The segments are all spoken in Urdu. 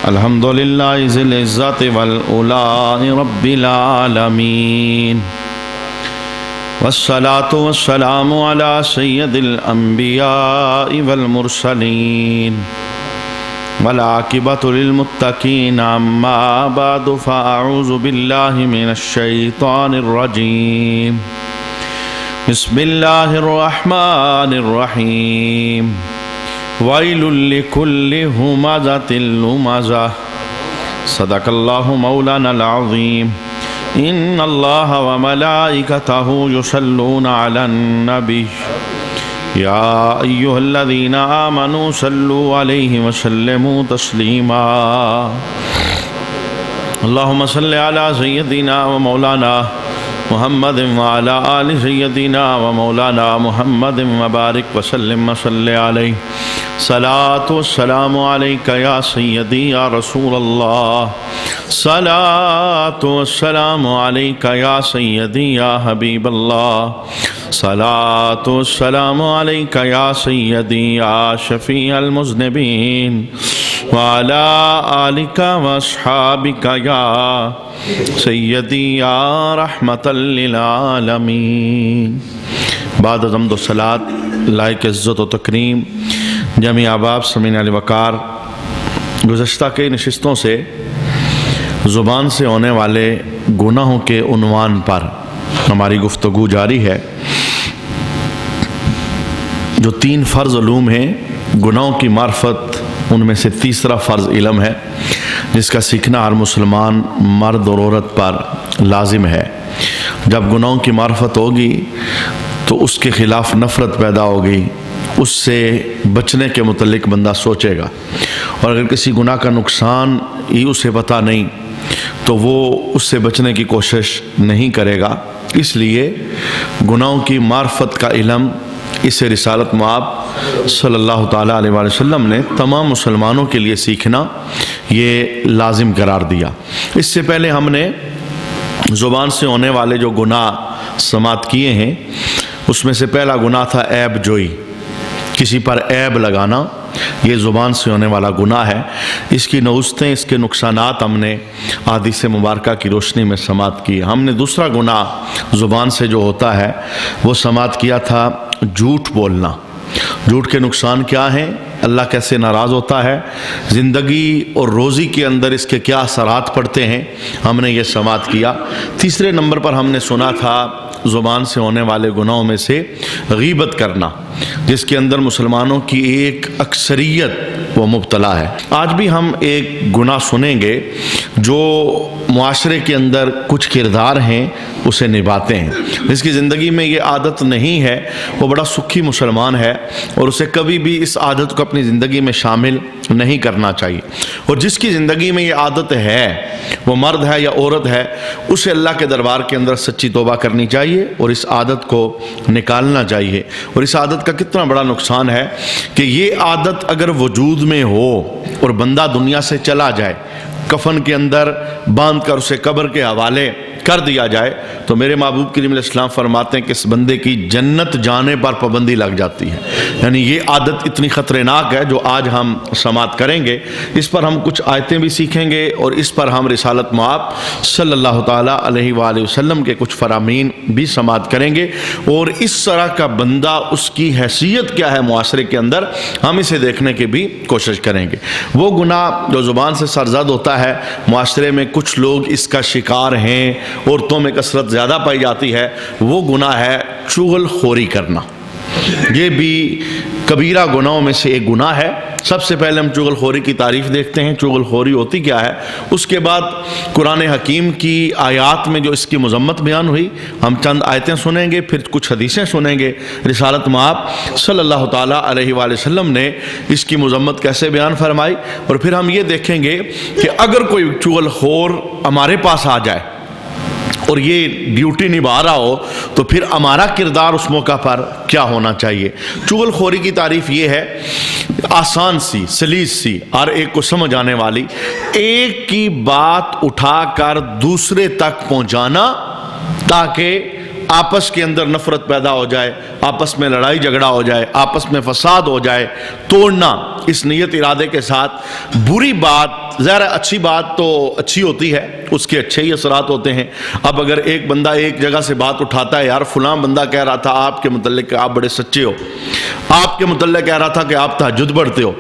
الحمد لله ذي العزة والعلا رب العالمين والصلاة والسلام على سيد الأنبياء والمرسلين والعاقبة للمتقين أما بعد فأعوذ بالله من الشيطان الرجيم بسم الله الرحمن الرحيم وَيْلٌ لِكُلِّ هُمَزَةٍ لُمَزَةٍ صدق اللہ مولانا العظیم ان اللہ وملائکتہ یصلون علی النبی یا ایہا الذین آمنوا صلوا علیہ وسلموا تسلیما اللہم صلی علی سیدنا ومولانا محمد وعلى آل سيدنا ومولانا محمد وبارك وسلم وصل عليه صلاة والسلام عليك يا سيدي يا رسول الله صلاة والسلام عليك يا سيدي يا حبيب الله صلاة والسلام عليك يا سيدي يا شفيع المذنبين وعلى آلك وأصحابك يا سیدی یا رحمت للعالمین۔ بعد از حمد و صلاۃ لائق عزت و تکریم جمیع احباب سامعین علی وقار، گزشتہ کئی نشستوں سے زبان سے ہونے والے گناہوں کے عنوان پر ہماری گفتگو جاری ہے۔ جو 3 فرض علوم ہیں گناہوں کی معرفت، ان میں سے تیسرا فرض علم ہے جس کا سیکھنا ہر مسلمان مرد اور عورت پر لازم ہے۔ جب گناہوں کی معرفت ہوگی تو اس کے خلاف نفرت پیدا ہوگی، اس سے بچنے کے متعلق بندہ سوچے گا، اور اگر کسی گناہ کا نقصان ہی اسے پتہ نہیں تو وہ اس سے بچنے کی کوشش نہیں کرے گا۔ اس لیے گناہوں کی معرفت کا علم اسے رسالت مآب صلی اللہ تعالیٰ علیہ وآلہ وسلم نے تمام مسلمانوں کے لیے سیکھنا یہ لازم قرار دیا۔ اس سے پہلے ہم نے زبان سے ہونے والے جو گناہ سماعت کیے ہیں، اس میں سے پہلا گناہ تھا عیب جوئی، کسی پر عیب لگانا، یہ زبان سے ہونے والا گناہ ہے۔ اس کی نوستیں، اس کے نقصانات ہم نے احادیث مبارکہ کی روشنی میں سماعت کی۔ ہم نے دوسرا گناہ زبان سے جو ہوتا ہے وہ سماعت کیا تھا جھوٹ بولنا۔ جھوٹ کے نقصان کیا ہیں، اللہ کیسے ناراض ہوتا ہے، زندگی اور روزی کے اندر اس کے کیا اثرات پڑتے ہیں، ہم نے یہ سماعت کیا۔ تیسرے نمبر پر ہم نے سنا تھا زبان سے ہونے والے گناہوں میں سے غیبت کرنا، جس کے اندر مسلمانوں کی ایک اکثریت وہ مبتلا ہے۔ آج بھی ہم ایک گناہ سنیں گے جو معاشرے کے اندر کچھ کردار ہیں اسے نبھاتے ہیں۔ جس کی زندگی میں یہ عادت نہیں ہے وہ بڑا سکھی مسلمان ہے، اور اسے کبھی بھی اس عادت کو اپنی زندگی میں شامل نہیں کرنا چاہیے، اور جس کی زندگی میں یہ عادت ہے، وہ مرد ہے یا عورت ہے، اسے اللہ کے دربار کے اندر سچی توبہ کرنی چاہیے اور اس عادت کو نکالنا چاہیے۔ اور اس عادت کا کتنا بڑا نقصان ہے کہ یہ عادت اگر وجود میں ہو اور بندہ دنیا سے چلا جائے، کفن کے اندر باندھ کر اسے قبر کے حوالے کر دیا جائے، تو میرے محبوب کریم علیہ السلام فرماتے ہیں کہ اس بندے کی جنت جانے پر پابندی لگ جاتی ہے۔ یعنی یہ عادت اتنی خطرناک ہے جو آج ہم سماعت کریں گے۔ اس پر ہم کچھ آیتیں بھی سیکھیں گے، اور اس پر ہم رسالت مآب صلی اللہ تعالیٰ علیہ وآلہ وسلم کے کچھ فرامین بھی سماعت کریں گے، اور اس طرح کا بندہ، اس کی حیثیت کیا ہے معاشرے کے اندر، ہم اسے دیکھنے کی بھی کوشش کریں گے۔ وہ گناہ جو زبان سے سرزد ہوتا ہے، معاشرے میں کچھ لوگ اس کا شکار ہیں، عورتوں میں کثرت زیادہ پائی جاتی ہے، وہ گناہ ہے چغل خوری کرنا۔ یہ بھی کبیرہ گناہوں میں سے ایک گناہ ہے۔ سب سے پہلے ہم چغل خوری کی تعریف دیکھتے ہیں، چغل خوری ہوتی کیا ہے، اس کے بعد قرآن حکیم کی آیات میں جو اس کی مذمت بیان ہوئی، ہم چند آیتیں سنیں گے، پھر کچھ حدیثیں سنیں گے، رسالت مآب صلی اللہ تعالیٰ علیہ وآلہ وسلم نے اس کی مذمت کیسے بیان فرمائی، اور پھر ہم یہ دیکھیں گے کہ اگر کوئی چغل خور ہمارے پاس آ جائے اور یہ ڈیوٹی نبھا رہا ہو تو پھر ہمارا کردار اس موقع پر کیا ہونا چاہیے۔ چغل خوری کی تعریف یہ ہے، آسان سی، سلیس سی، ہر ایک کو سمجھ آنے والی، ایک کی بات اٹھا کر دوسرے تک پہنچانا تاکہ آپس کے اندر نفرت پیدا ہو جائے، آپس میں لڑائی جھگڑا ہو جائے، آپس میں فساد ہو جائے، توڑنا اس نیت ارادے کے ساتھ بری بات، ظاہر اچھی بات تو اچھی ہوتی ہے، اس کے اچھے ہی اثرات ہوتے ہیں۔ اب اگر ایک بندہ ایک جگہ سے بات اٹھاتا ہے، یار فلاں بندہ کہہ رہا تھا آپ کے متعلق کہ آپ بڑے سچے ہو، آپ کے متعلق کہہ رہا تھا کہ آپ تہجد پڑھتے ہو،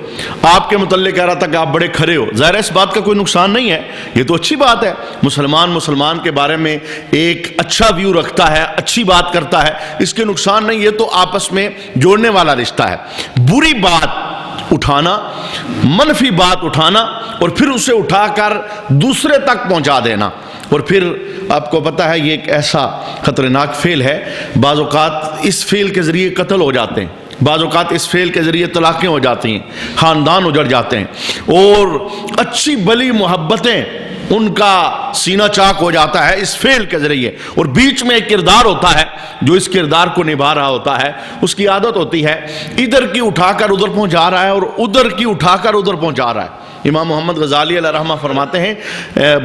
آپ کے متعلق کہہ رہا تھا کہ آپ بڑے کھرے ہو، ظاہر اس بات کا کوئی نقصان نہیں ہے، یہ تو اچھی بات ہے۔ مسلمان کے بارے میں ایک اچھا ویو رکھتا ہے، اچھی بات کرتا ہے، اس کے نقصان نہیں، یہ تو آپس میں جوڑنے والا رشتہ ہے۔ بری بات اٹھانا، منفی بات اٹھانا اور پھر اسے اٹھا کر دوسرے تک پہنچا دینا، اور پھر آپ کو پتہ ہے یہ ایک ایسا خطرناک فعل ہے، بعض اوقات اس فعل کے ذریعے قتل ہو جاتے ہیں، بعض اوقات اس فعل کے ذریعے طلاقیں ہو جاتی ہیں، خاندان اجڑ جاتے ہیں، اور اچھی بلی محبتیں ان کا سینہ چاک ہو جاتا ہے اس فعل کے ذریعے۔ اور بیچ میں ایک کردار ہوتا ہے جو اس کردار کو نبھا رہا ہوتا ہے، اس کی عادت ہوتی ہے ادھر کی اٹھا کر ادھر پہنچا رہا ہے اور ادھر کی اٹھا کر ادھر پہنچا رہا ہے۔ امام محمد غزالی علیہ رحمہ فرماتے ہیں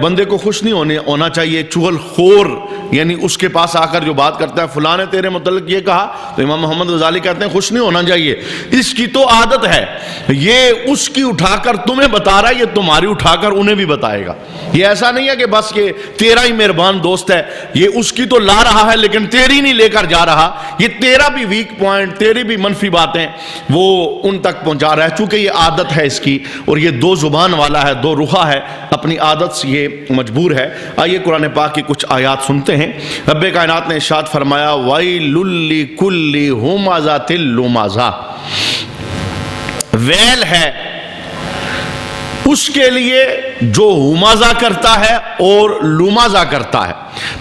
بندے کو خوش نہیں ہونا چاہیے چغل خور، یعنی اس کے پاس آ کر جو بات کرتا ہے فلاں نے تیرے متعلق یہ کہا، تو امام محمد غزالی کہتے ہیں خوش نہیں ہونا چاہیے، اس کی تو عادت ہے، یہ اس کی اٹھا کر تمہیں بتا رہا ہے، یہ تمہاری اٹھا کر انہیں بھی بتائے گا۔ یہ ایسا نہیں ہے کہ بس یہ تیرا ہی مہربان دوست ہے، یہ اس کی تو لا رہا ہے لیکن تیری نہیں لے کر جا رہا، یہ تیرا بھی ویک پوائنٹ، تیری بھی منفی باتیں وہ ان تک پہنچا رہا ہے، چونکہ یہ عادت ہے اس کی، اور یہ دو زبان والا ہے، دو رخا ہے، اپنی عادت سے یہ مجبور ہے۔ آئیے قرآن پاک کی کچھ آیات سنتے ہیں۔ رب کائنات نے ارشاد فرمایا وَيْلٌ لِّكُلِّ ہُمَزَةٍ لُمَزَةٍ، ویل ہے اس کے لیے جو ہمازہ کرتا ہے اور لومازہ کرتا ہے۔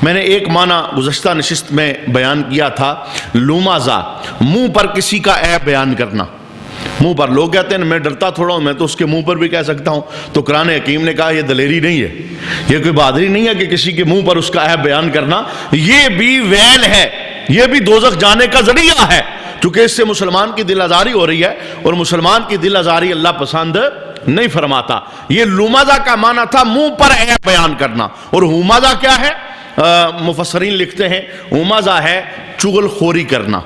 میں نے ایک معنی گزشتہ نشست میں بیان کیا تھا، لومازہ منہ پر کسی کا عیب بیان کرنا، منہ پر۔ لوگ کہتے ہیں میں ڈرتا تھوڑا ہوں، میں تو اس کے منہ پر بھی کہہ سکتا ہوں، تو قرآن حکیم نے کہا یہ دلیری نہیں ہے، یہ کوئی بہادری نہیں ہے کہ کسی کے منہ پر اس کا عیب بیان کرنا، یہ بھی ویل ہے، یہ بھی دوزخ جانے کا ذریعہ ہے، کیونکہ اس سے مسلمان کی دل آزاری ہو رہی ہے، اور مسلمان کی دل آزاری اللہ پسند نہیں فرماتا۔ یہ لومازہ کا معنی تھا منہ پر عیب بیان کرنا، اور ہومازہ کیا ہے؟ مفسرین لکھتے ہیں ہومازہ ہے چغل خوری کرنا،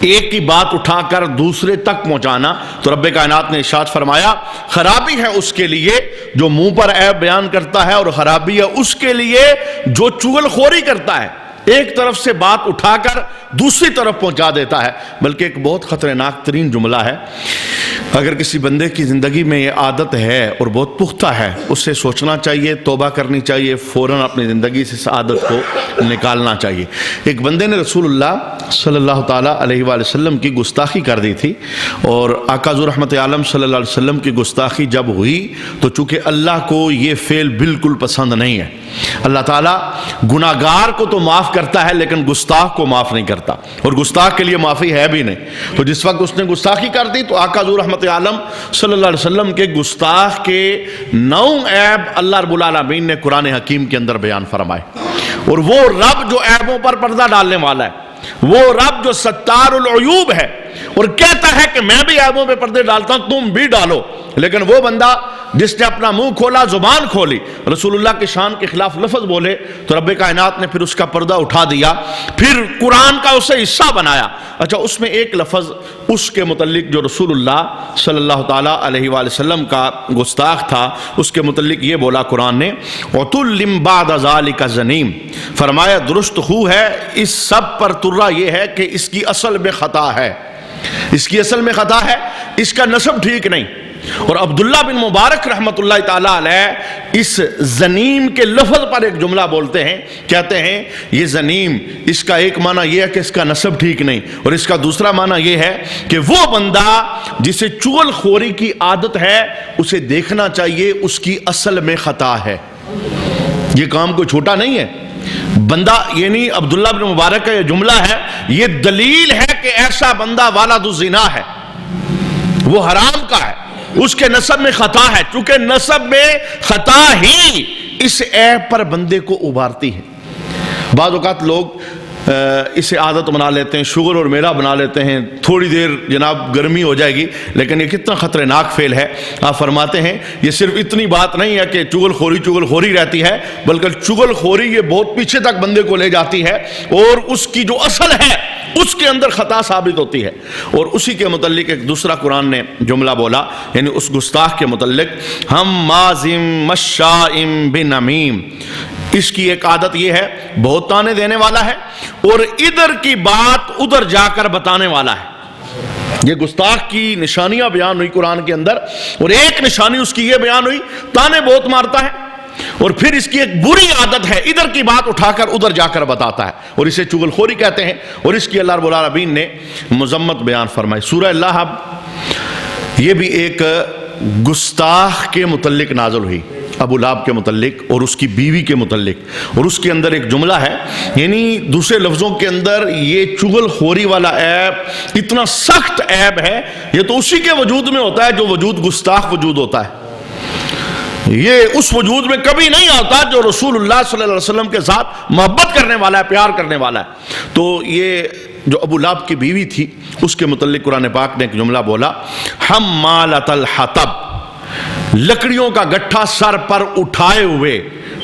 ایک کی بات اٹھا کر دوسرے تک پہنچانا۔ تو رب کائنات نے ارشاد فرمایا خرابی ہے اس کے لیے جو منہ پر عیب بیان کرتا ہے، اور خرابی ہے اس کے لیے جو چغل خوری کرتا ہے، ایک طرف سے بات اٹھا کر دوسری طرف پہنچا دیتا ہے۔ بلکہ ایک بہت خطرناک ترین جملہ ہے، اگر کسی بندے کی زندگی میں یہ عادت ہے اور بہت پختہ ہے، اس سے سوچنا چاہیے، توبہ کرنی چاہیے، فوراً اپنی زندگی سے اس عادت کو نکالنا چاہیے۔ ایک بندے نے رسول اللہ صلی اللہ تعالیٰ علیہ وآلہ وسلم کی گستاخی کر دی تھی، اور آقا ذو رحمت عالم صلی اللہ علیہ وسلم کی گستاخی جب ہوئی تو چونکہ اللہ کو یہ فعل بالکل پسند نہیں ہے، اللہ تعالیٰ گناہگار کو تو معاف کرتا ہے لیکن گستاخ کو معاف نہیں کرتا، اور گستاخ کے لیے معافی ہے بھی نہیں۔ تو جس وقت اس نے گستاخی کر دی تو آقا ذو رحمت عالم صلی اللہ علیہ وسلم کے گستاخ کے 9 عیب اللہ رب العالمین نے قرآن حکیم کے اندر بیان فرمائے، اور وہ رب جو عیبوں پر پردہ ڈالنے والا ہے، وہ رب جو ستار العیوب ہے اور کہتا ہے کہ میں بھی عیبوں پہ پردے ڈالتا ہوں، تم بھی ڈالو، لیکن وہ بندہ جس نے اپنا منہ کھولا، زبان کھولی، رسول اللہ کی شان کے خلاف لفظ بولے، تو رب کائنات نے پھر اس کا پردہ اٹھا دیا، پھر قرآن کا اسے حصہ بنایا۔ اچھا، اس میں ایک لفظ اس کے متعلق جو رسول اللہ صلی اللہ تعالیٰ علیہ وآلہ وسلم کا گستاخ تھا، اس کے متعلق یہ بولا قرآن نے وَتُلِّمْ بَعْدَ ذَلِكَ زَنِيمٌ، فرمایا درست خو ہے، اس سب پر ترہ یہ ہے کہ اس کی اصل میں خطا ہے، اس کی اصل میں خطا ہے، اس کا نسب ٹھیک نہیں۔ اور عبداللہ بن مبارک رحمت اللہ تعالیٰ علیہ اس زنیم کے لفظ پر ایک جملہ بولتے ہیں، کہتے ہیں یہ زنیم، اس کا ایک معنی یہ ہے کہ اس کا نسب ٹھیک نہیں، اور اس کا دوسرا معنی یہ ہے کہ وہ بندہ جسے چغل خوری کی عادت ہے اسے دیکھنا چاہیے اس کی اصل میں خطا ہے۔ یہ کام کوئی چھوٹا نہیں ہے، بندہ یعنی عبداللہ بن مبارک کا یہ جملہ ہے، یہ دلیل ہے کہ ایسا بندہ والد الزنا ہے، وہ حرام کا ہے، اس کے نسب میں خطا ہے، چونکہ نسب میں خطا ہی اس عیب پر بندے کو ابھارتی ہے۔ بعض اوقات لوگ اسے عادت بنا لیتے ہیں، شغل اور میلہ بنا لیتے ہیں، تھوڑی دیر جناب گرمی ہو جائے گی، لیکن یہ کتنا خطرناک فعل ہے۔ آپ فرماتے ہیں یہ صرف اتنی بات نہیں ہے کہ چغل خوری رہتی ہے، بلکہ چغل خوری یہ بہت پیچھے تک بندے کو لے جاتی ہے، اور اس کی جو اصل ہے اس کے اندر خطا ثابت ہوتی ہے۔ اور اسی کے متعلق ایک دوسرا قرآن نے جملہ بولا، یعنی اس گستاخ کے متعلق، ہمازم مشاء بنمیم، اس کی ایک عادت یہ ہے بہت تانے دینے والا ہے اور ادھر کی بات ادھر جا کر بتانے والا ہے۔ یہ گستاخ کی نشانیاں بیان ہوئی قرآن کے اندر، اور ایک نشانی اس کی یہ بیان ہوئی تانے بہت مارتا ہے، اور پھر اس کی ایک بری عادت ہے ادھر کی بات اٹھا کر ادھر جا کر بتاتا ہے، اور اسے چغل خوری کہتے ہیں، اور اس کی اللہ رب العالمین نے مذمت بیان فرمائی۔ سورہ لہب یہ بھی ایک گستاخ کے متعلق نازل ہوئی، ابو لہب کے متعلق اور اس کی بیوی کے متعلق، اور اس کے اندر ایک جملہ ہے، یعنی دوسرے لفظوں کے اندر یہ چغل خوری والا عیب اتنا سخت عیب ہے، یہ تو اسی کے وجود میں ہوتا ہے جو وجود گستاخ وجود ہوتا ہے، یہ اس وجود میں کبھی نہیں آتا جو رسول اللہ صلی اللہ علیہ وسلم کے ساتھ محبت کرنے والا ہے، پیار کرنے والا ہے۔ تو یہ جو ابو لہب کی بیوی تھی اس کے متعلق قرآن پاک نے ایک جملہ بولا، حمالۃ الحطب، لکڑیوں کا گٹھا سر پر اٹھائے ہوئے۔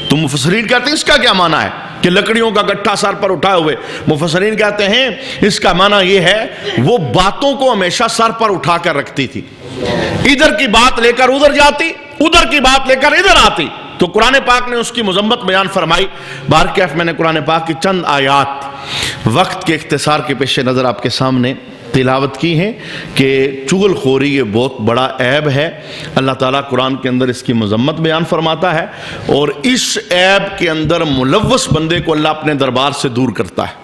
تو مفسرین کہتے ہیں اس کا کیا معنی ہے کہ لکڑیوں کا گٹھا سر پر اٹھائے ہوئے؟ مفسرین کہتے ہیں اس کا معنی یہ ہے وہ باتوں کو ہمیشہ سر پر اٹھا کر رکھتی تھی، ادھر کی بات لے کر ادھر جاتی، ادھر کی بات لے کر ادھر آتی۔ تو قرآن پاک نے اس کی مذمت بیان فرمائی۔ بہرکیف میں نے قرآن پاک کی چند آیات وقت کے اختصار کے پیش نظر آپ کے سامنے تلاوت کی ہیں کہ چغل خوری یہ بہت بڑا عیب ہے، اللہ تعالیٰ قرآن کے اندر اس کی مذمت بیان فرماتا ہے، اور اس عیب کے اندر ملوث بندے کو اللہ اپنے دربار سے دور کرتا ہے۔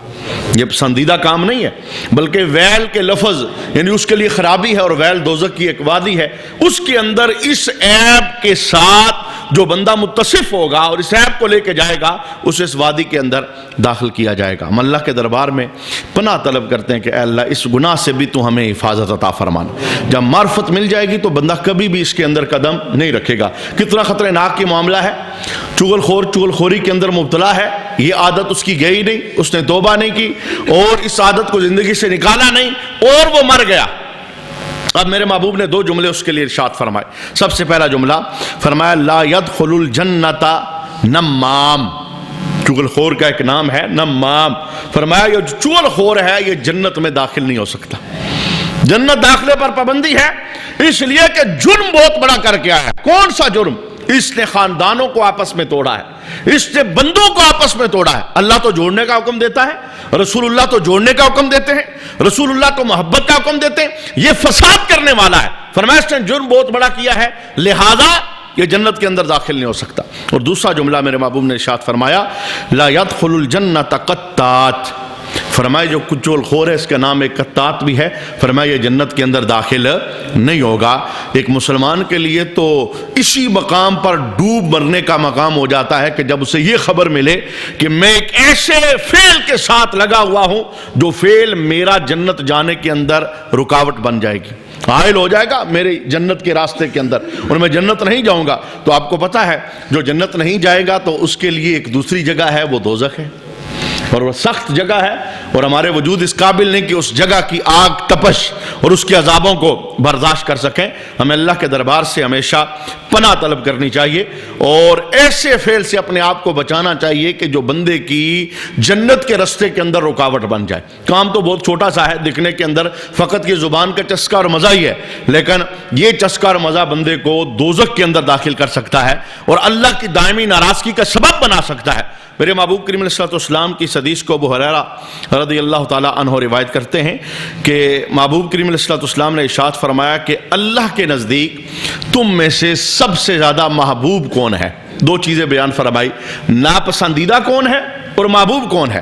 یہ پسندیدہ کام نہیں ہے، بلکہ ویل کے لفظ یعنی اس کے لیے خرابی ہے، اور ویل دوزخ کی ایک وادی ہے، اس کے اندر اس عیب کے ساتھ جو بندہ متصف ہوگا اور اس عیب کو لے کے جائے گا اسے اس وادی کے اندر داخل کیا جائے گا۔ ہم اللہ کے دربار میں پناہ طلب کرتے ہیں کہ اے اللہ اس گناہ سے بھی تو ہمیں حفاظت عطا فرمانا۔ جب معرفت مل جائے گی تو بندہ کبھی بھی اس کے اندر قدم نہیں رکھے گا۔ کتنا خطرناک کی معاملہ ہے، چغل خوری کے اندر مبتلا ہے، یہ عادت اس کی گئی نہیں، اس نے توبہ نہیں کی اور اس عادت کو زندگی سے نکالا نہیں، اور وہ مر گیا۔ اب میرے محبوب نے دو جملے اس کے لیے ارشاد فرمائے۔ سب سے پہلا جملہ فرمایا لا يدخل الجنت نمام، چغل خور کا ایک نام ہے نمام، فرمایا یہ جو چغل خور ہے یہ جنت میں داخل نہیں ہو سکتا۔ جنت داخلے پر پابندی ہے، اس لیے کہ جرم بہت بڑا کر کے آیا ہے۔ کون سا جرم؟ اس نے خاندانوں کو آپس میں توڑا ہے، اس نے بندوں کو آپس میں توڑا ہے۔ اللہ تو جوڑنے کا حکم دیتا ہے، رسول اللہ تو جوڑنے کا حکم دیتے ہیں، رسول اللہ تو محبت کا حکم دیتے ہیں، یہ فساد کرنے والا ہے۔ فرمایا اس نے جرم بہت بڑا کیا ہے، لہذا یہ جنت کے اندر داخل نہیں ہو سکتا۔ اور دوسرا جملہ میرے محبوب نے ارشاد فرمایا لا يدخل الجنت قطات، فرمایا جو چغل خور ہے اس کا نام ایک قطات بھی ہے، فرمایا یہ جنت کے اندر داخل نہیں ہوگا۔ ایک مسلمان کے لیے تو اسی مقام پر ڈوب مرنے کا مقام ہو جاتا ہے کہ جب اسے یہ خبر ملے کہ میں ایک ایسے فعل کے ساتھ لگا ہوا ہوں جو فعل میرا جنت جانے کے اندر رکاوٹ بن جائے گی، حائل ہو جائے گا میرے جنت کے راستے کے اندر، اور میں جنت نہیں جاؤں گا۔ تو آپ کو پتہ ہے جو جنت نہیں جائے گا تو اس کے لیے ایک دوسری جگہ ہے، وہ دوزخ ہے، اور وہ سخت جگہ ہے، اور ہمارے وجود اس قابل نہیں کہ اس جگہ کی آگ تپش اور اس کے عذابوں کو برداشت کر سکیں۔ ہمیں اللہ کے دربار سے ہمیشہ پناہ طلب کرنی چاہیے اور ایسے فعل سے اپنے آپ کو بچانا چاہیے کہ جو بندے کی جنت کے راستے کے اندر رکاوٹ بن جائے۔ کام تو بہت چھوٹا سا ہے، دکھنے کے اندر فقط یہ زبان کا چسکا اور مزہ ہی ہے، لیکن یہ چسکا اور مزہ بندے کو دوزخ کے اندر داخل کر سکتا ہے اور اللہ کی دائمی ناراضگی کا سبب بنا سکتا ہے۔ میرے محبوب کریم علیہ السلام کی حدیث کو ابو ہریرہ رضی اللہ تعالیٰ عنہ روایت کرتے ہیں کہ محبوب کریم علیہ السلام نے ارشاد فرمایا کہ اللہ کے نزدیک تم میں سے سب سے زیادہ محبوب کون ہے؟ دو چیزیں بیان فرمائی، ناپسندیدہ کون ہے اور محبوب کون ہے۔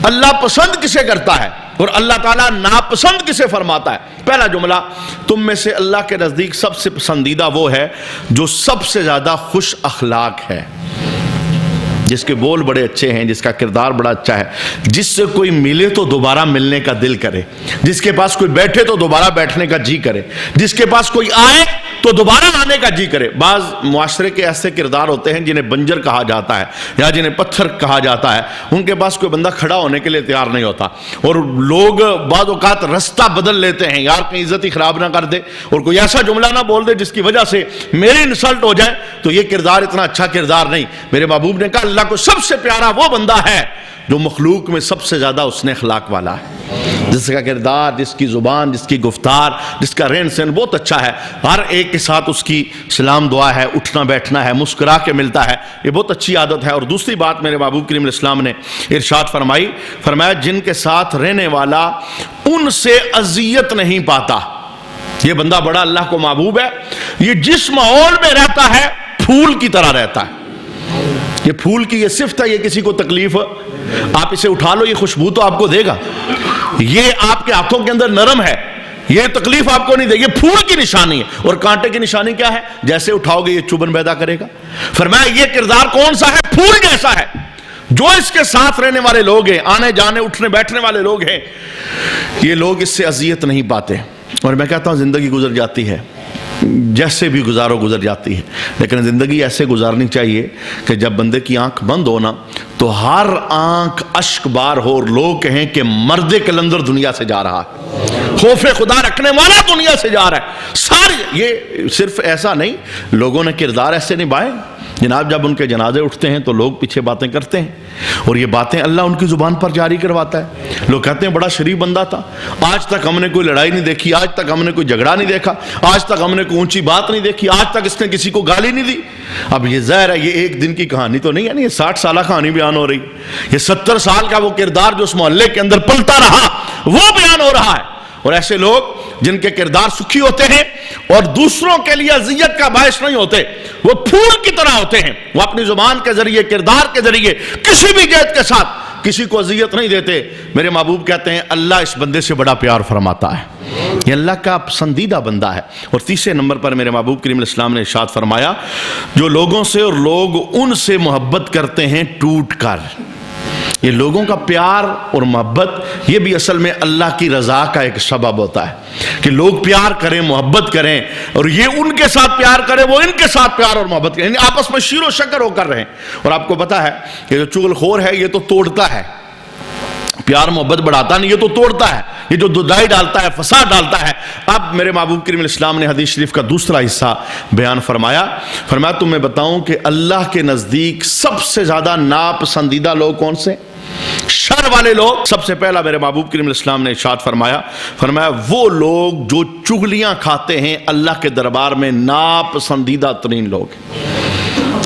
اللہ پسند کسے کرتا ہے اور اللہ تعالیٰ ناپسند کسے فرماتا ہے۔ پہلا جملہ، تم میں سے اللہ کے نزدیک سب سے پسندیدہ وہ ہے جو سب سے زیادہ خوش اخلاق ہے، جس کے بول بڑے اچھے ہیں، جس کا کردار بڑا اچھا ہے، جس سے کوئی ملے تو دوبارہ ملنے کا دل کرے، جس کے پاس کوئی بیٹھے تو دوبارہ بیٹھنے کا جی کرے، جس کے پاس کوئی آئے تو دوبارہ آنے کا جی کرے۔ بعض معاشرے کے ایسے کردار ہوتے ہیں جنہیں بنجر کہا جاتا ہے یا جنہیں پتھر کہا جاتا ہے، ان کے پاس کوئی بندہ کھڑا ہونے کے لیے تیار نہیں ہوتا، اور لوگ بعض اوقات رستہ بدل لیتے ہیں، یار کہیں عزت ہی خراب نہ کر دے اور کوئی ایسا جملہ نہ بول دے جس کی وجہ سے میری انسلٹ ہو جائے، تو یہ کردار اتنا اچھا کردار نہیں۔ میرے محبوب نے کہا اللہ کو سب سے پیارا وہ بندہ ہے جو مخلوق میں سب سے زیادہ حسن اخلاق والا ہے، جس کا کردار، جس کی زبان، جس کی گفتار، جس کا رہن سہن بہت اچھا ہے، ہر ایک کے ساتھ اس کی سلام دعا ہے، اٹھنا بیٹھنا ہے، مسکرا کے ملتا ہے، یہ بہت اچھی عادت ہے۔ اور دوسری بات میرے محبوب کریم علیہ السلام نے ارشاد فرمایا جن کے ساتھ رہنے والا ان سے اذیت نہیں پاتا، یہ بندہ بڑا اللہ کو محبوب ہے، یہ جس ماحول میں رہتا ہے پھول کی طرح رہتا ہے۔ یہ پھول کی یہ صفت ہے، یہ کسی کو تکلیف، آپ اسے اٹھا لو یہ خوشبو تو آپ کو دے گا، یہ آپ کے ہاتھوں کے اندر نرم ہے، یہ تکلیف آپ کو نہیں دے، یہ پھول کی نشانی ہے۔ اور کانٹے کی نشانی کیا ہے؟ جیسے اٹھاؤ گے یہ چبھن پیدا کرے گا۔ فرمایا یہ کردار کون سا ہے؟ پھول جیسا ہے۔ جو اس کے ساتھ رہنے والے لوگ ہیں، آنے جانے اٹھنے بیٹھنے والے لوگ ہیں، یہ لوگ اس سے اذیت نہیں پاتے۔ اور میں کہتا ہوں زندگی گزر جاتی ہے، جیسے بھی گزارو گزر جاتی ہے، لیکن زندگی ایسے گزارنی چاہیے کہ جب بندے کی آنکھ بند ہو نا تو ہر آنکھ اشک بار ہو، اور لوگ کہیں کہ مرد کلندر دنیا سے جا رہا ہے، خوف خدا رکھنے والا دنیا سے جا رہا ہے۔ سارے یہ صرف ایسا نہیں، لوگوں نے کردار ایسے نبھائے جناب، جب ان کے جنازے اٹھتے ہیں تو لوگ پیچھے باتیں کرتے ہیں، اور یہ باتیں اللہ ان کی زبان پر جاری کرواتا ہے۔ لوگ کہتے ہیں بڑا شریف بندہ تھا، آج تک ہم نے کوئی لڑائی نہیں دیکھی، آج تک ہم نے کوئی جھگڑا نہیں دیکھا، آج تک ہم نے کوئی اونچی بات نہیں دیکھی، آج تک اس نے کسی کو گالی نہیں دی۔ اب یہ ظاہر ہے یہ ایک دن کی کہانی تو نہیں ہے، یہ 60 سالہ کہانی بیان ہو رہی، یہ 70 سال کا وہ کردار جو اس محلے کے اندر پلتا رہا وہ بیان ہو رہا ہے۔ اور ایسے لوگ جن کے کردار سکھی ہوتے ہیں اور دوسروں کے لیے اذیت کا باعث نہیں ہوتے، وہ پھول کی طرح ہوتے ہیں، وہ اپنی زبان کے ذریعے، کردار کے ذریعے کسی بھی جہت کے ساتھ کسی کو اذیت نہیں دیتے۔ میرے محبوب کہتے ہیں اللہ اس بندے سے بڑا پیار فرماتا ہے، یہ اللہ کا پسندیدہ بندہ ہے۔ اور تیسرے نمبر پر میرے محبوب کریم علیہ السلام نے ارشاد فرمایا جو لوگوں سے اور لوگ ان سے محبت کرتے ہیں ٹوٹ کر، یہ لوگوں کا پیار اور محبت یہ بھی اصل میں اللہ کی رضا کا ایک سبب ہوتا ہے کہ لوگ پیار کریں، محبت کریں، اور یہ ان کے ساتھ پیار کریں، وہ ان کے ساتھ پیار اور محبت کریں، یعنی آپس میں شیر و شکر ہو کر رہیں۔ اور آپ کو پتا ہے کہ جو چغل خور ہے یہ تو توڑتا ہے، پیار محبت بڑھاتا نہیں، یہ تو توڑتا ہے، یہ جو دودائی ڈالتا ہے، فساد ڈالتا ہے۔ اب میرے محبوب کریم علیہ السلام نے حدیث شریف کا دوسرا حصہ بیان فرمایا تمہیں بتاؤں کہ اللہ کے نزدیک سب سے زیادہ ناپسندیدہ لوگ کون سے؟ شر والے لوگ۔ سب سے پہلا میرے محبوب کریم علیہ السلام نے ارشاد فرمایا وہ لوگ جو چغلیاں کھاتے ہیں اللہ کے دربار میں ناپسندیدہ ترین لوگ۔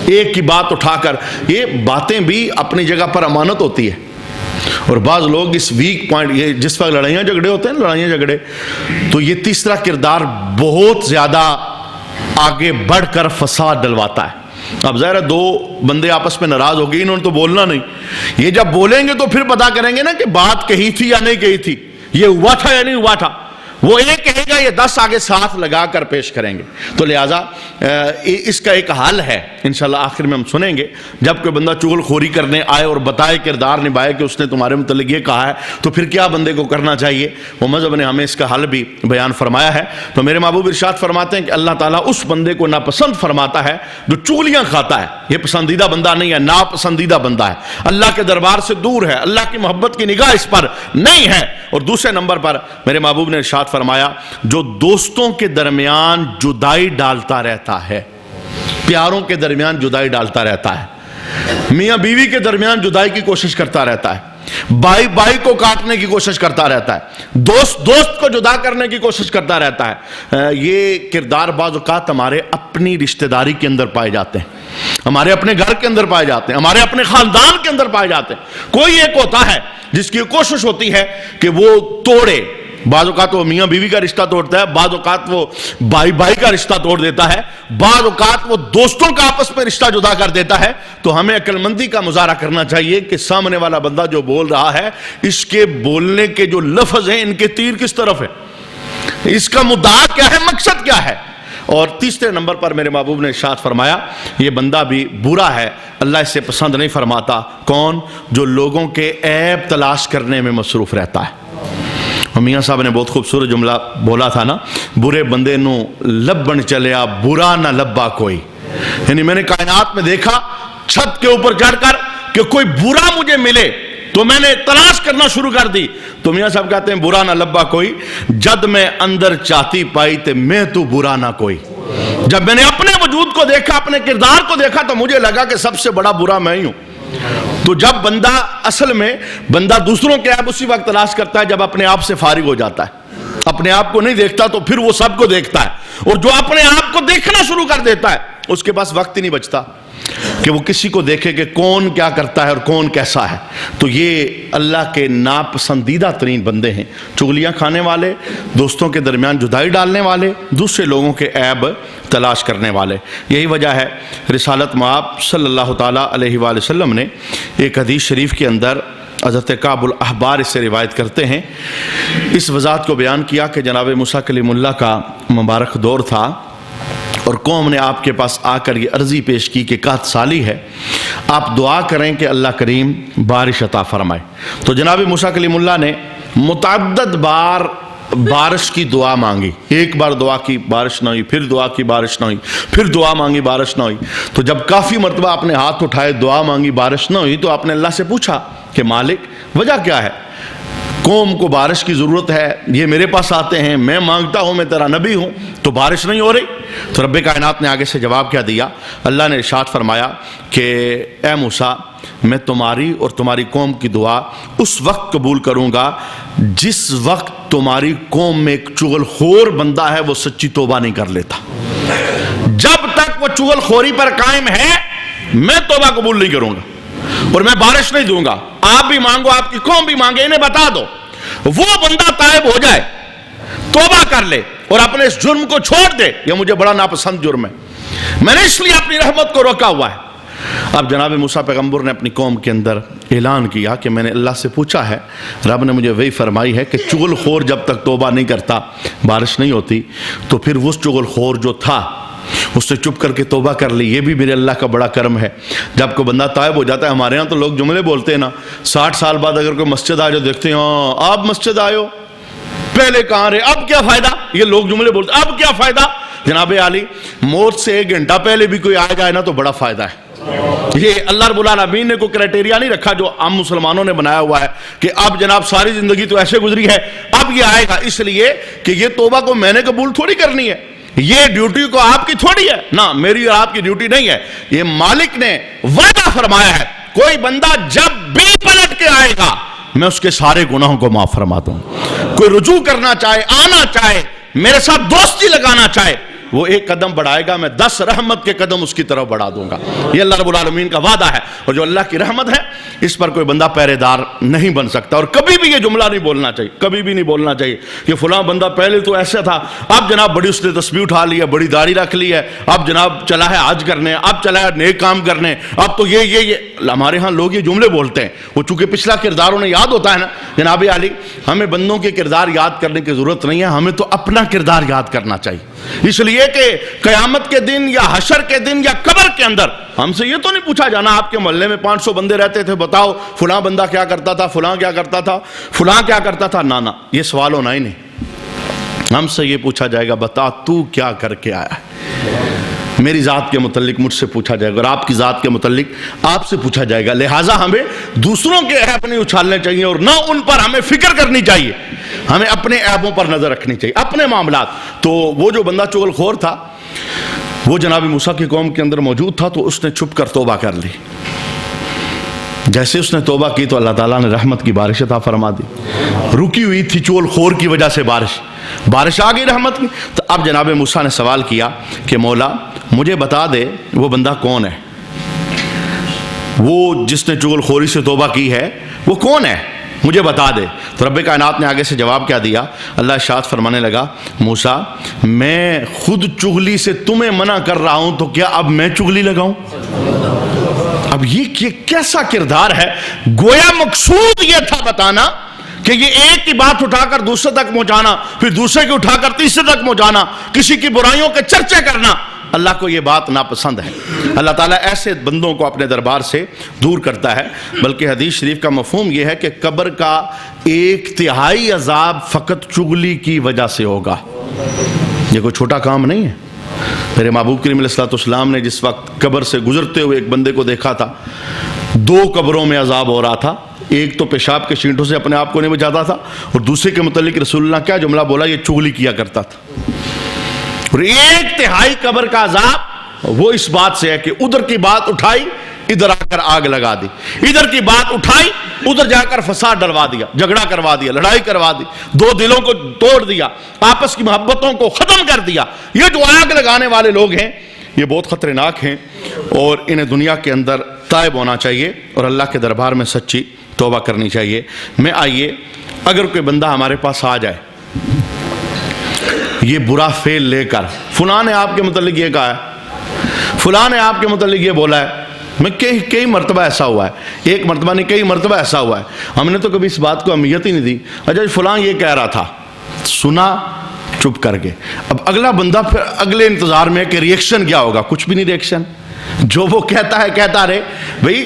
ایک کی بات اٹھا کر، یہ باتیں بھی اپنی جگہ پر امانت ہوتی ہے، اور بعض لوگ اس ویک پوائنٹ، یہ جس وقت لڑائیاں جھگڑے ہوتے ہیں، لڑائیاں جھگڑے، تو یہ تیسرا کردار بہت زیادہ آگے بڑھ کر فساد ڈلواتا ہے۔ اب ظاہر ہے دو بندے آپس میں ناراض ہو گئے، انہوں نے تو بولنا نہیں، یہ جب بولیں گے تو پھر پتا کریں گے نا کہ بات کہی تھی یا نہیں کہی تھی، یہ ہوا تھا یا نہیں ہوا تھا۔ وہ ایک کہے گا، یہ 10 آگے ساتھ لگا کر پیش کریں گے۔ تو لہٰذا اس کا ایک حل ہے، انشاءاللہ آخر میں ہم سنیں گے، جب کوئی بندہ چغل خوری کرنے آئے اور بتائے، کردار نبھائے کہ اس نے تمہارے متعلق یہ کہا ہے، تو پھر کیا بندے کو کرنا چاہیے، وہ مذہب نے ہمیں اس کا حل بھی بیان فرمایا ہے۔ تو میرے محبوب ارشاد فرماتے ہیں کہ اللہ تعالیٰ اس بندے کو ناپسند فرماتا ہے جو چغلیاں کھاتا ہے، یہ پسندیدہ بندہ نہیں ہے، ناپسندیدہ بندہ ہے، اللہ کے دربار سے دور ہے، اللہ کی محبت کی نگاہ اس پر نہیں ہے۔ اور دوسرے نمبر پر میرے محبوب نے ارشاد فرمایا جو دوستوں کے درمیان جدائی ڈالتا رہتا ہے، پیاروں کے درمیان جدائی ڈالتا رہتا ہے، میاں بیوی کے درمیان جدائی کی کوشش کرتا رہتا ہے، بھائی بھائی کو کاٹنے کی کوشش کرتا رہتا ہے، دوست دوست کو جدا کرنے کی کوشش کرتا رہتا ہے، یہ کردار بعض اوقات ہمارے اپنی رشتہ داری کے اندر پائے جاتے ہیں، ہمارے اپنے گھر کے اندر پائے جاتے ہیں، ہمارے اپنے خاندان کے اندر پائے جاتے ہیں۔ کوئی ایک ہوتا ہے جس کی کوشش ہوتی ہے کہ وہ توڑے، بعض اوقات وہ میاں بیوی کا رشتہ توڑتا ہے، بعض اوقات وہ بھائی بھائی کا رشتہ توڑ دیتا ہے، بعض اوقات وہ دوستوں کا آپس میں رشتہ جدا کر دیتا ہے۔ تو ہمیں عقل مندی کا مظاہرہ کرنا چاہیے کہ سامنے والا بندہ جو بول رہا ہے، اس کے بولنے کے جو لفظ ہیں، ان کے تیر کس طرف ہے، اس کا مدعا کیا ہے، مقصد کیا ہے۔ اور تیسرے نمبر پر میرے محبوب نے ارشاد فرمایا یہ بندہ بھی برا ہے، اللہ اسے پسند نہیں فرماتا۔ کون؟ جو لوگوں کے عیب تلاش کرنے میں مصروف رہتا ہے۔ اور میاں صاحب نے بہت خوبصورت جملہ بولا تھا نا، برے بندے نو لبن چلیا برا نہ لبا کوئی. یعنی میں نے کائنات میں دیکھا چھت کے اوپر چڑھ کر کہ کوئی برا مجھے ملے تو میں نے تلاش کرنا شروع کر دی. تو میاں صاحب کہتے ہیں برا نہ لبا کوئی، جد میں اندر چاہتی پائی تے میں تو برا نہ کوئی. جب میں نے اپنے وجود کو دیکھا، اپنے کردار کو دیکھا، تو مجھے لگا کہ سب سے بڑا برا میں ہی ہوں. تو جب بندہ اصل میں بندہ دوسروں کے عیب اسی وقت تلاش کرتا ہے جب اپنے آپ سے فارغ ہو جاتا ہے. اپنے آپ کو نہیں دیکھتا تو پھر وہ سب کو دیکھتا ہے، اور جو اپنے آپ کو دیکھنا شروع کر دیتا ہے اس کے پاس وقت ہی نہیں بچتا کہ وہ کسی کو دیکھے کہ کون کیا کرتا ہے اور کون کیسا ہے. تو یہ اللہ کے ناپسندیدہ ترین بندے ہیں، چغلیاں کھانے والے، دوستوں کے درمیان جدائی ڈالنے والے، دوسرے لوگوں کے عیب تلاش کرنے والے. یہی وجہ ہے رسالت مآب صلی اللہ تعالیٰ علیہ وآلہ وسلم نے ایک حدیث شریف کے اندر حضرت کعب الاحبار اس سے روایت کرتے ہیں، اس وضاحت کو بیان کیا کہ جناب موسیٰ کلیم اللہ کا مبارک دور تھا اور قوم نے آپ کے پاس آ کر یہ عرضی پیش کی کہ قحط سالی ہے، آپ دعا کریں کہ اللہ کریم بارش عطا فرمائے. تو جناب موسیٰ کلیم اللہ نے متعدد بار بارش کی دعا مانگی. ایک بار دعا کی بارش نہ ہوئی، پھر دعا کی بارش نہ ہوئی، پھر دعا مانگی بارش نہ ہوئی. تو جب کافی مرتبہ آپ نے ہاتھ اٹھائے دعا مانگی بارش نہ ہوئی تو آپ نے اللہ سے پوچھا کہ مالک وجہ کیا ہے؟ قوم کو بارش کی ضرورت ہے، یہ میرے پاس آتے ہیں، میں مانگتا ہوں، میں تیرا نبی ہوں، تو بارش نہیں ہو رہی. تو رب کائنات نے آگے سے جواب کیا دیا؟ اللہ نے ارشاد فرمایا کہ اے موسیٰ، میں تمہاری اور تمہاری قوم کی دعا اس وقت قبول کروں گا جس وقت تمہاری قوم میں ایک چغل خور بندہ ہے وہ سچی توبہ نہیں کر لیتا. جب تک وہ چغل خوری پر قائم ہے میں توبہ قبول نہیں کروں گا اور میں بارش نہیں دوں گا. آپ بھی مانگو، آپ کی قوم بھی مانگے، انہیں بتا دو وہ بندہ تائب ہو جائے، توبہ کر لے اور اپنے اس جرم کو چھوڑ دے. یہ مجھے بڑا ناپسند جرم ہے، میں نے اس لیے اپنی رحمت کو روکا ہوا ہے. اب جناب موسیٰ پیغمبر نے اپنی قوم کے اندر اعلان کیا کہ میں نے اللہ سے پوچھا ہے، رب نے مجھے وہی فرمائی ہے کہ چغل خور جب تک توبہ نہیں کرتا بارش نہیں ہوتی. تو پھر وہ چغل خور جو تھا اس نے چپ کر کے توبہ کر لی. یہ بھی میرے اللہ کا بڑا کرم ہے. جب کوئی بندہ تائب ہو جاتا ہے، ہمارے ہاں تو لوگ جملے بولتے ہیں نا، 60 سال بعد اگر کوئی مسجد آ جائے دیکھتے ہیں ہاں آپ مسجد آئے ہو، پہلے کہاں رہے، اب کیا فائدہ. یہ لوگ جملے بولتے ہیں اب کیا فائدہ. جناب عالی موت سے 1 گھنٹہ پہلے بھی کوئی آ جائے نا تو بڑا فائدہ ہے. یہ اللہ رب العالمین نے کوئی کرائٹیریا نہیں رکھا جو عام مسلمانوں نے بنایا ہوا ہے کہ اب جناب ساری زندگی تو ایسے گزری ہے اب یہ آئے گا. اس لیے کہ یہ توبہ کو میں نے قبول تھوڑی کرنی ہے، یہ ڈیوٹی کو آپ کی تھوڑی ہے، نہ میری اور آپ کی ڈیوٹی نہیں ہے. یہ مالک نے وعدہ فرمایا ہے کوئی بندہ جب بھی پلٹ کے آئے گا میں اس کے سارے گناہوں کو معاف فرماتا ہوں. کوئی رجوع کرنا چاہے، آنا چاہے، میرے ساتھ دوستی لگانا چاہے، وہ 1 قدم بڑھائے گا میں 10 رحمت کے قدم اس کی طرف بڑھا دوں گا. یہ اللہ رب العالمین کا وعدہ ہے، اور جو اللہ کی رحمت ہے اس پر کوئی بندہ پہرے دار نہیں بن سکتا. اور کبھی بھی یہ جملہ نہیں بولنا چاہیے، کبھی بھی نہیں بولنا چاہیے کہ فلاں بندہ پہلے تو ایسا تھا، اب جناب بڑی اس نے تسبیح اٹھا لی ہے، بڑی داڑھی رکھ لی ہے، اب جناب چلا ہے حج کرنے، اب چلا ہے نیک کام کرنے، اب تو یہ ہمارے ہاں لوگ یہ جملے بولتے ہیں. وہ چونکہ پچھلا کردار انہیں یاد ہوتا ہے نا. جناب عالی ہمیں بندوں کے کردار یاد کرنے کی ضرورت نہیں ہے، ہمیں تو اپنا کردار یاد کرنا چاہیے. اس لیے کہ قیامت کے دن یا حشر کے دن یا قبر کے اندر ہم سے یہ تو نہیں پوچھا جانا آپ کے محلے میں 500 بندے رہتے تھے، بتاؤ فلاں بندہ کیا کرتا تھا، فلاں کیا کرتا تھا، فلاں کیا کرتا تھا. نہ یہ سوال ہونا ہی نہیں. ہم سے یہ پوچھا جائے گا بتا تو کیا کر کے آیا ہے. میری ذات کے متعلق مجھ سے پوچھا جائے گا اور آپ کی ذات کے متعلق آپ سے پوچھا جائے گا. لہٰذا ہمیں دوسروں کے عیب نہیں اچھالنے چاہیے اور نہ ان پر ہمیں فکر کرنی چاہیے. ہمیں اپنے عیبوں پر نظر رکھنی چاہیے، اپنے معاملات. تو وہ جو بندہ چغل خور تھا وہ جناب موسیٰ کی قوم کے اندر موجود تھا، تو اس نے چھپ کر توبہ کر لی. جیسے اس نے توبہ کی تو اللہ تعالیٰ نے رحمت کی بارش عطا فرما دی. رکی ہوئی تھی چغل خور کی وجہ سے بارش آ گئی رحمت کی. تو اب جناب موسیٰ نے سوال کیا کہ مولا مجھے بتا دے وہ بندہ کون ہے، وہ جس نے چغل خوری سے توبہ کی ہے وہ کون ہے، مجھے بتا دے. تو رب کائنات نے آگے سے جواب کیا دیا؟ اللہ ارشاد فرمانے لگا موسیٰ میں خود چغلی سے تمہیں منع کر رہا ہوں تو کیا اب میں چغلی لگاؤں؟ اب یہ کیسا کردار ہے. گویا مقصود یہ تھا بتانا کہ یہ ایک کی بات اٹھا کر دوسرے تک پہنچانا، پھر دوسرے کی اٹھا کر تیسرے تک پہنچانا، کسی کی برائیوں کے چرچے کرنا، اللہ کو یہ بات ناپسند ہے. اللہ تعالیٰ ایسے بندوں کو اپنے دربار سے دور کرتا ہے. بلکہ حدیث شریف کا مفہوم یہ ہے کہ قبر کا 1/3 عذاب فقط چغلی کی وجہ سے ہوگا. یہ کوئی چھوٹا کام نہیں ہے. میرے محبوب کریم علیہ السلام نے جس وقت قبر سے گزرتے ہوئے ایک بندے کو دیکھا تھا, 2 قبروں میں عذاب ہو رہا تھا. ایک تو پیشاب کے چھینٹوں سے اپنے آپ کو نہیں بچاتا تھا, اور دوسرے کے متعلق رسول اللہ کیا جملہ بولا, یہ چغلی کیا کرتا تھا. اور 1/3 قبر کا عذاب وہ اس بات سے ہے کہ ادھر کی بات اٹھائی, ادھر آ کر آگ لگا دی, ادھر کی بات اٹھائی, ادھر جا کر فساد ڈلوا دیا, جھگڑا کروا دیا, لڑائی کروا دی, 2 دلوں کو توڑ دیا, آپس کی محبتوں کو ختم کر دیا. یہ جو آگ لگانے والے لوگ ہیں یہ بہت خطرناک ہیں, اور انہیں دنیا کے اندر تائب ہونا چاہیے اور اللہ کے دربار میں سچی توبہ کرنی چاہیے. میں آئیے, اگر کوئی بندہ ہمارے پاس آ جائے یہ برا فعل لے کر, فلاں نے آپ کے متعلق یہ کہا ہے, فلاں نے آپ کے متعلق یہ بولا ہے, میں کئی مرتبہ ایسا ہوا ہے, ایک مرتبہ نہیں کئی مرتبہ ایسا ہوا ہے, ہم نے تو کبھی اس بات کو اہمیت ہی نہیں دی. اچھا فلاں یہ کہہ رہا تھا, سنا چپ کر کے. اب اگلا بندہ پھر اگلے انتظار میں کہ ریئیکشن کیا ہوگا, کچھ بھی نہیں ریئیکشن, جو وہ کہتا ہے کہتا رہے. بھئی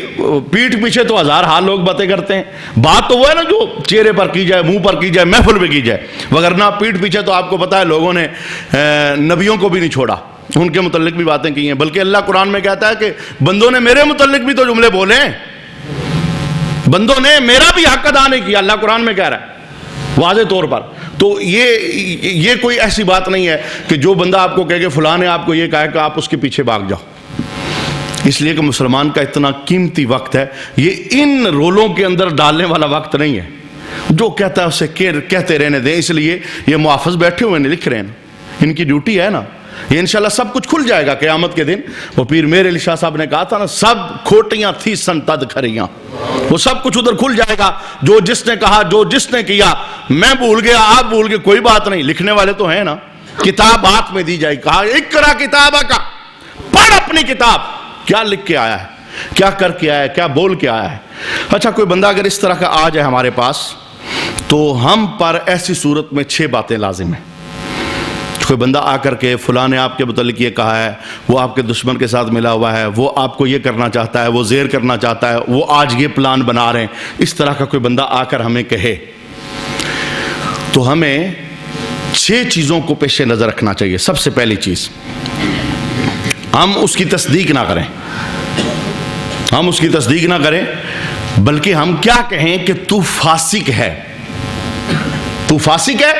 پیٹھ پیچھے تو 1000 حال لوگ باتیں کرتے ہیں, بات تو وہ ہے نا جو چہرے پر کی جائے, منہ پر کی جائے, محفل میں کی جائے, وگرنہ پیٹھ پیچھے تو آپ کو پتا ہے لوگوں نے نبیوں کو بھی نہیں چھوڑا, ان کے متعلق بھی باتیں کی ہیں. بلکہ اللہ قرآن میں کہتا ہے کہ بندوں نے میرے متعلق بھی تو جملے بولے ہیں, بندوں نے میرا بھی حق ادا نہیں کیا, اللہ قرآن میں کہہ رہا ہے واضح طور پر. تو یہ کوئی ایسی بات نہیں ہے کہ جو بندہ آپ کو کہے کہ فلاں نے آپ کو یہ کہا کہ آپ اس کے پیچھے بھاگ جاؤ. اس لیے کہ مسلمان کا اتنا قیمتی وقت ہے, یہ ان رولوں کے اندر ڈالنے والا وقت نہیں ہے. جو کہتا ہے اسے کہتے رہنے دیں. اس لیے یہ محافظ بیٹھے ہوئے نہیں لکھ رہے ہیں, ان کی ڈیوٹی ہے نا. یہ انشاءاللہ سب کچھ کھل جائے گا قیامت کے دن. وہ پیر میر علی شاہ صاحب نے کہا تھا نا, سب کھوٹیاں تھی سنتد کھریاں, وہ سب کچھ ادھر کھل جائے گا. جو جس نے کہا, جو جس نے کیا, میں بھول گیا, آپ بھول گئے, کوئی بات نہیں. لکھنے والے تو ہیں نا, کتاب ہاتھ میں دی جائے. کہا اقرا کتابہ کا, پڑھ اپنی کتاب, کیا لکھ کے آیا ہے, کیا کر کے آیا ہے, کیا بول کے آیا ہے. اچھا کوئی بندہ اگر اس طرح کا آ جائے ہمارے پاس, تو ہم پر ایسی صورت میں 6 باتیں لازم ہیں. کوئی بندہ آ کر کے فلاں نے آپ کے متعلق یہ کہا ہے, وہ آپ کے دشمن کے ساتھ ملا ہوا ہے, وہ آپ کو یہ کرنا چاہتا ہے, وہ زیر کرنا چاہتا ہے, وہ آج یہ پلان بنا رہے ہیں, اس طرح کا کوئی بندہ آ کر ہمیں کہے, تو ہمیں 6 چیزوں کو پیش نظر رکھنا چاہیے. سب سے پہلی چیز, ہم اس کی تصدیق نہ کریں, ہم اس کی تصدیق نہ کریں, بلکہ ہم کیا کہیں کہ تو فاسق ہے, تو فاسق ہے,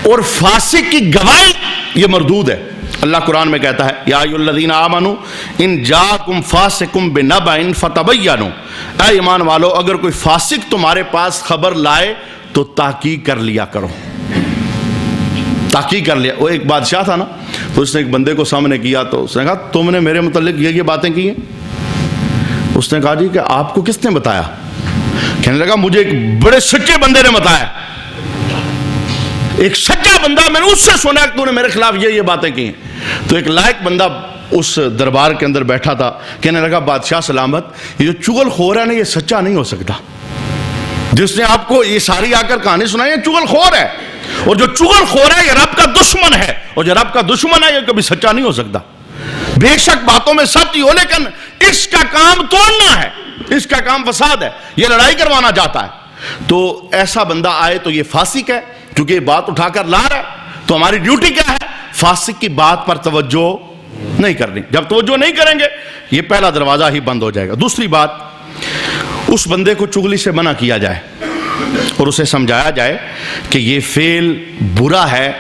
اور فاسق کی گواہی یہ مردود ہے. اللہ قرآن میں کہتا ہے یا ایھا الذین آمنوا ان جاءکم فاسق بنبأ فتبینوا, اے ایمان والو اگر کوئی فاسق تمہارے پاس خبر لائے تو تحقیق کر لیا کرو, تحقیق کر لیا. وہ ایک بادشاہ تھا نا, تو اس نے ایک بندے کو سامنے کیا, تو اس نے کہا تم نے میرے متعلق یہ باتیں کی ہیں. اس نے کہا جی کہ آپ کو کس نے بتایا؟ کہنے لگا مجھے ایک بڑے سچے بندے نے بتایا, ایک سچا بندہ, میں نے اس سے سنا کہ تو نے میرے خلاف یہ باتیں کی ہیں. تو ایک لائق بندہ اس دربار کے اندر بیٹھا تھا, کہنے لگا بادشاہ سلامت, یہ جو چغل خور ہے نا یہ سچا نہیں ہو سکتا. جس نے آپ کو یہ ساری آ کر کہانی سنائی ہے چغل خور ہے, اور جو چغل خور ہے یہ رب کا دشمن ہے, اور جو رب کا دشمن ہے یہ کبھی سچا نہیں ہو سکتا. بے شک باتوں میں سچ ہی ہو, لیکن اس کا کام توڑنا ہے, اس کا کام فساد ہے, یہ لڑائی کروانا چاہتا ہے. تو ایسا بندہ آئے تو یہ فاسق ہے, کیونکہ یہ بات اٹھا کر لا رہا ہے. تو ہماری ڈیوٹی کیا ہے؟ فاسق کی بات پر توجہ نہیں کرنی. جب توجہ نہیں کریں گے یہ پہلا دروازہ ہی بند ہو جائے گا. دوسری بات, اس بندے کو چغلی سے منع کیا جائے اور اسے سمجھایا جائے کہ یہ فعل برا ہے,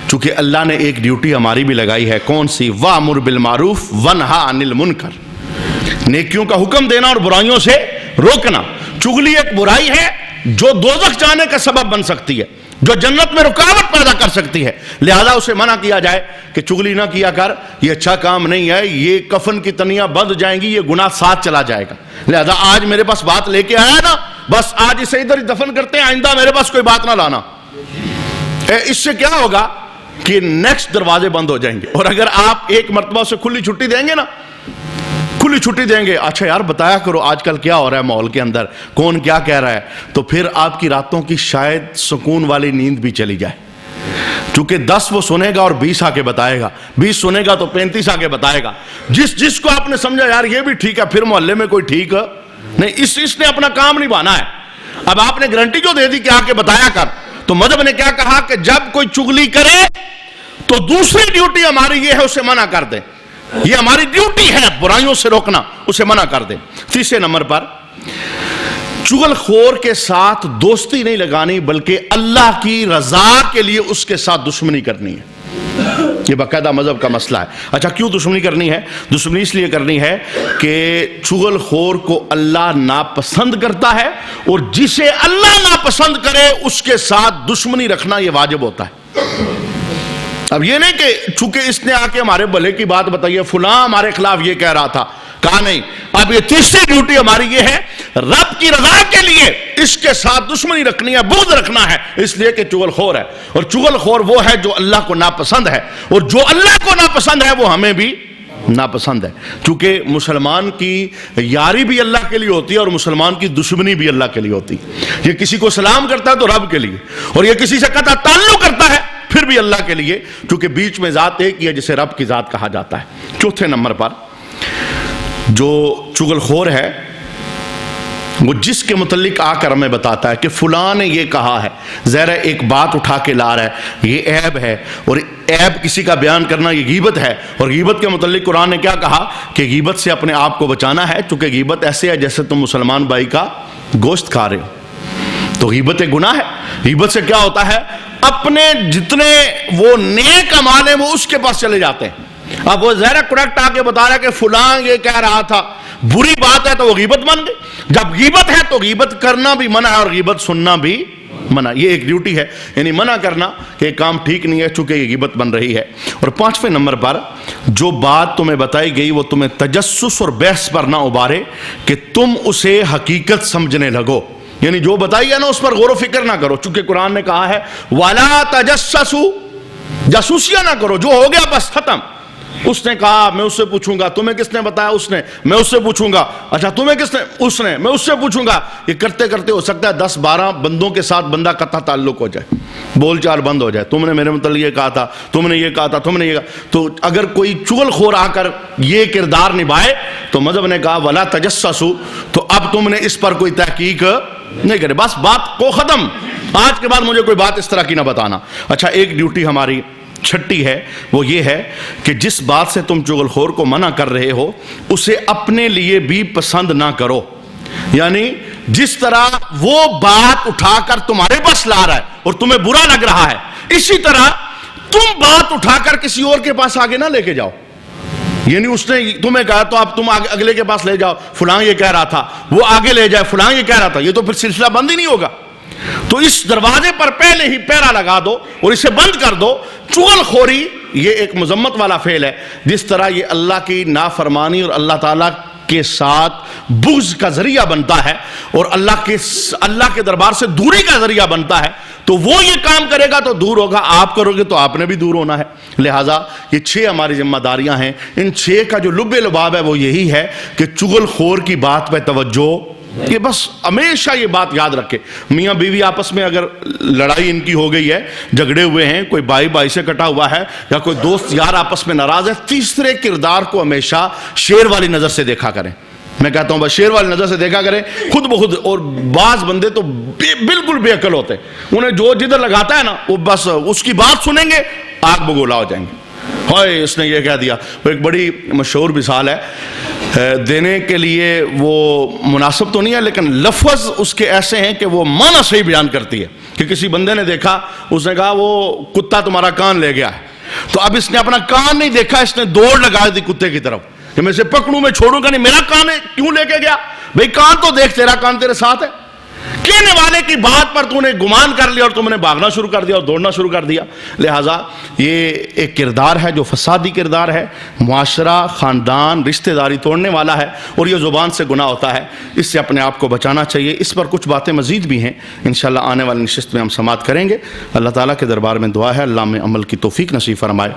چونکہ اللہ نے ایک ڈیوٹی ہماری بھی لگائی ہے. کون سی؟ وَأْمُرْ بِالْمَعْرُوفِ وَانْهَ عَنِ الْمُنْكَرِ, نیکیوں کا حکم دینا اور برائیوں سے روکنا. چغلی ایک برائی ہے جو دوزخ جانے کا سبب بن سکتی ہے, جو جنت میں رکاوٹ پیدا کر سکتی ہے. لہذا اسے منع کیا جائے کہ چغلی نہ کیا کر, یہ اچھا کام نہیں ہے, یہ کفن کی تنیاں بندھ جائیں گی, یہ گناہ ساتھ چلا جائے گا. لہذا آج میرے پاس بات لے کے آیا نا, بس آج اسے ادھر ہی دفن کرتے ہیں, آئندہ میرے پاس کوئی بات نہ لانا. اس سے کیا ہوگا کہ نیکسٹ دروازے بند ہو جائیں گے. اور اگر آپ ایک مرتبہ سے کھلی چھٹی دیں گے نا, کھلی چھٹی دیں گے, اچھا یار بتایا کرو آج کل کیا ہو رہا ہے ماحول کے اندر, کون کیا کہہ رہا ہے, تو پھر آپ کی راتوں کی شاید سکون والی نیند بھی چلی جائے. چونکہ 10 وہ سنے گا اور 20 آ کے بتائے گا، 20 سنے گا تو 35 آ کے بتائے گا. جس کو آپ نے سمجھا یار یہ بھی ٹھیک ہے، پھر محلے میں کوئی ٹھیک نہیں، اس نے اپنا کام نہیں بانا ہے. اب آپ نے گارنٹی کیوں دے دی کہ آ کے بتایا کر؟ تو مذہب نے کیا کہا کہ جب کوئی چغلی کرے تو دوسری ڈیوٹی ہماری یہ ہے اسے منع کر دیں. یہ ہماری ڈیوٹی ہے برائیوں سے روکنا، اسے منع کر دیں. تیسرے نمبر پر چغل خور کے ساتھ دوستی نہیں لگانی بلکہ اللہ کی رضا کے لیے اس کے ساتھ دشمنی کرنی ہے. یہ باقاعدہ مذہب کا مسئلہ ہے. اچھا کیوں دشمنی کرنی ہے؟ دشمنی اس لیے کرنی ہے کہ چغل خور کو اللہ ناپسند کرتا ہے، اور جسے اللہ ناپسند کرے اس کے ساتھ دشمنی رکھنا یہ واجب ہوتا ہے. اب یہ نہیں کہ چونکہ اس نے آ کے ہمارے بھلے کی بات بتائی ہے، فلاں ہمارے خلاف یہ کہہ رہا تھا، کہا نہیں. اب یہ تیسری ڈیوٹی ہماری یہ ہے رب کی رضا کے لیے اس کے ساتھ دشمنی رکھنی ہے، بغض رکھنا ہے، اس لیے کہ چغل خور ہے. اور چغل خور وہ ہے جو اللہ کو ناپسند ہے، اور جو اللہ کو ناپسند ہے وہ ہمیں بھی ناپسند ہے. چونکہ مسلمان کی یاری بھی اللہ کے لیے ہوتی ہے اور مسلمان کی دشمنی بھی اللہ کے لیے ہوتی ہے. یہ کسی کو سلام کرتا ہے تو رب کے لیے، اور یہ کسی سے قطع تعلق کرتا ہے پھر بھی اللہ کے لیے، کیونکہ بیچ میں ذات ایک ہی ہے جسے رب کی ذات کہا جاتا ہے. چوتھے نمبر پر جو چغل خور ہے وہ جس کے متعلق آ کر ہمیں بتاتا ہے کہ فلاں نے یہ کہا ہے، ظاہر ہے ایک بات اٹھا کے لا رہا ہے، یہ عیب ہے، اور عیب کسی کا بیان کرنا یہ غیبت ہے. اور غیبت کے متعلق قرآن نے کیا کہا کہ غیبت سے اپنے آپ کو بچانا ہے، چونکہ غیبت ایسے ہے جیسے تم مسلمان بھائی کا گوشت کھا رہے ہو. تو غیبت ایک گناہ ہے. غیبت سے کیا ہوتا ہے؟ اپنے جتنے وہ نیک اعمال ہیں وہ اس کے پاس چلے جاتے ہیں. اب وہ ظاہر کریکٹ آ کے بتا رہا ہے کہ فلاں یہ کہہ رہا تھا، بری بات ہے تو وہ غیبت بن گئی. جب غیبت ہے تو غیبت کرنا بھی منع ہے اور غیبت سننا بھی منع. یہ ایک ڈیوٹی ہے، یعنی منع کرنا کہ یہ کام ٹھیک نہیں ہے چونکہ یہ غیبت بن رہی ہے. اور پانچویں نمبر پر جو بات تمہیں بتائی گئی وہ تمہیں تجسس اور بحث پر نہ ابھارے کہ تم اسے حقیقت سمجھنے لگو. یعنی جو بتائی ہے نا اس پر غور و فکر نہ کرو، چونکہ قرآن نے کہا ہے وَلَا تَجَسَّسُوا، جاسوسیاں نہ کرو، جو ہو گیا بس ختم. اس نے کہا میں اس سے پوچھوں گا، تمہیں کس نے بتایا؟ اس نے. میں اس سے پوچھوں گا. اچھا تمہیں کس نے؟ اس نے. میں اس سے پوچھوں گا. یہ کرتے کرتے ہو سکتا ہے 10-12 بندوں کے ساتھ بندہ قطع تعلق ہو جائے، بول چال بند ہو جائے. تم نے میرے متعلق یہ کہا تھا، تم نے یہ کہا تھا، تم نے یہ کہا. تو اگر کوئی چغل خور آ کر یہ کردار نبھائے تو مذہب نے کہا وَلَا تَجَسَّسُوا، تو اب تم نے اس پر کوئی تحقیق نہیں کرے، بس بات کو ختم. آج کے بعد مجھے کوئی بات اس طرح کی نہ بتانا. اچھا ایک ڈیوٹی ہماری چھٹی ہے، وہ یہ ہے کہ جس بات سے تم چغل خور کو منع کر رہے ہو اسے اپنے لیے بھی پسند نہ کرو. یعنی جس طرح وہ بات اٹھا کر تمہارے پاس لا رہا ہے اور تمہیں برا لگ رہا ہے، اسی طرح تم بات اٹھا کر کسی اور کے پاس آگے نہ لے کے جاؤ. یعنی اس نے تمہیں کہا تو اب تم اگلے کے پاس لے جاؤ، فلاں یہ کہہ رہا تھا، وہ آگے لے جائے فلاں یہ کہہ رہا تھا، یہ تو پھر سلسلہ بند ہی نہیں ہوگا. تو اس دروازے پر پہلے ہی پیرا لگا دو اور اسے بند کر دو. چغل خوری یہ ایک مذمت والا فعل ہے، جس طرح یہ اللہ کی نافرمانی اور اللہ تعالیٰ کے ساتھ بغض کا ذریعہ بنتا ہے اور اللہ کے دربار سے دوری کا ذریعہ بنتا ہے. تو وہ یہ کام کرے گا تو دور ہوگا، آپ کرو گے تو آپ نے بھی دور ہونا ہے. لہٰذا یہ 6 ہماری ذمہ داریاں ہیں. ان 6 کا جو لب لباب ہے وہ یہی ہے کہ چغل خور کی بات پہ توجہ. یہ بس ہمیشہ یہ بات یاد رکھے، میاں بیوی آپس میں اگر لڑائی ان کی ہو گئی ہے، جھگڑے ہوئے ہیں، کوئی بھائی بھائی سے کٹا ہوا ہے، یا کوئی دوست یار آپس میں ناراض ہے، تیسرے کردار کو ہمیشہ شیر والی نظر سے دیکھا کریں. میں کہتا ہوں بس شیر والی نظر سے دیکھا کریں خود بخود. اور بعض بندے تو بالکل بے عقل ہوتے ہیں، انہیں جو جدھر لگاتا ہے نا وہ بس اس کی بات سنیں گے آگ بگولا ہو جائیں گے. ہائے اس نے یہ کہہ دیا. وہ ایک بڑی مشہور مثال ہے دینے کے لیے، وہ مناسب تو نہیں ہے لیکن لفظ اس کے ایسے ہیں کہ وہ معنی صحیح بیان کرتی ہے. کہ کسی بندے نے دیکھا، اس نے کہا وہ کتا تمہارا کان لے گیا ہے. تو اب اس نے اپنا کان نہیں دیکھا، اس نے دوڑ لگا دی کتے کی طرف کہ میں اسے پکڑوں، میں چھوڑوں گا نہیں، میرا کان ہے کیوں لے کے گیا؟ بھئی کان تو دیکھ، تیرا کان تیرے ساتھ ہے. کہنے والے کی بات پر تو نے گمان کر لیا اور تم نے بھاگنا شروع کر دیا اور دوڑنا شروع کر دیا. لہٰذا یہ ایک کردار ہے جو فسادی کردار ہے، معاشرہ، خاندان، رشتہ داری توڑنے والا ہے، اور یہ زبان سے گناہ ہوتا ہے. اس سے اپنے آپ کو بچانا چاہیے. اس پر کچھ باتیں مزید بھی ہیں، انشاءاللہ آنے والی نشست میں ہم سماعت کریں گے. اللہ تعالیٰ کے دربار میں دعا ہے اللہ میں عمل کی توفیق نصیب فرمائے.